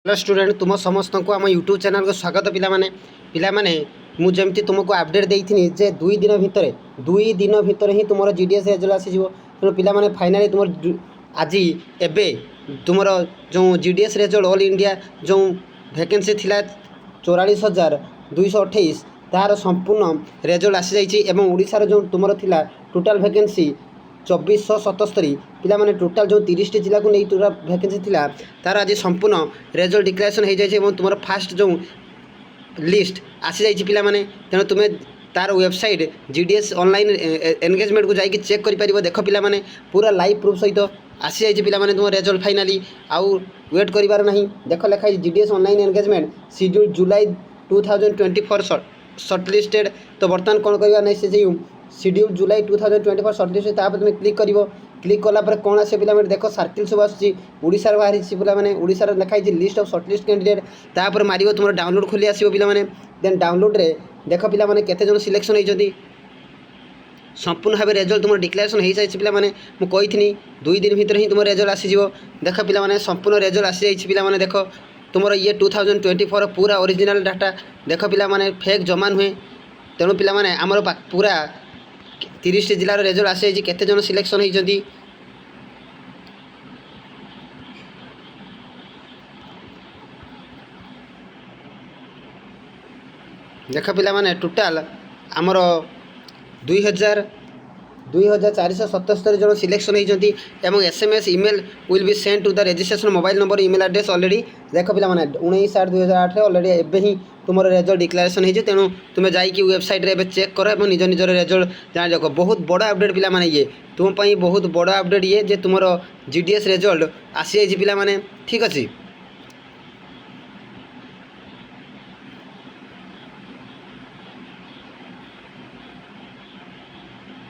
Hello student तुम समस्त को आम यूट्यूब चैनल को स्वागत पिलाने मुझे तुमको अपडेट देती जे दुई दिन भितर ही तुम जीडीएस रेजल्ट आसीज तेणु पिलाने फाइनाली तुम आज एवं तुम जो जीडीएस रेजल्ट ऑल इंडिया जो वैकेंसी थिला 44,228 तार संपूर्ण रेजल्ट आसी जाइए ओडिशार जो तुम थिला टोटाल वैकेंसी 2477 पिलाने टोटाल जो 30 जिला को नहीं टोटाल वैकेंसी थिला तार आज संपूर्ण रेजल्ट डिक्लेरेशन हो जाए तुम फास्ट जो लिस्ट आसी जाइए पिलाने तेणु तुम्हें तार वेबसाइट जीडीएस ऑनलाइन एंगेजमेंट को जाकि चेक कर देख पिलाने पूरा लाइव प्रूफ सहित आसी जाइए पिलाने तुम रेजल्ट फाइनाली आउ वेट करार ना देख लिखाई जीडीएस ऑनलाइन एंगेजमेंट शेड्यूल जुलाई 2024 सर्टलिस्टेड तो बर्तमान कौन करवा नहीं से शेड्यूल जुलाई 2024 सर्टलिस्टेड तापर तुम क्लिक कलापर कौन आस पे देख सर्किल सब आसार बाहरी पे ओडार लिखाई लिस्ट ऑफ सर्टलिस्ट कैंडिडेट तापर मार तुम डाउनलोड खोली आसो पे देन डाउनलोड रे देख पे केते जन सिलेक्शन होती संपूर्ण भाव रेजल्ट तुम डिक्लेरेशन हो सारी पे मुझे 2 दिन भर ही तुम रेजल्ट आसीज देख पे संपूर्ण रेजल्ट आसी जाइए पे देख तुम ये 2024 पूरा ओरिजिनल डाटा देख पे फेक जमा नुहे तेणु पे आमर पूरा 30 जिलार रेजल्ट आसी जाइए केते जन सिलेक्शन होती देख पे टोटाल आमर 2,477 जन सिलेक्शन होती SMS email will be send to the registration mobile number email address already देख पे 19/8/2008 ऑलरेडी एवं ही तुम रेजल्ट डिक्लेरेशन हो तेणु तुम्हें जाकि वेबसाइट रे चेक कर निज निजर रेजल्ट जान देख बहुत बड़ अपडेट पे ये तुम बहुत बड़ अपडेट ये तुम जीडीएस रेजल्ट आसी जाइए पे ठीक अच्छे।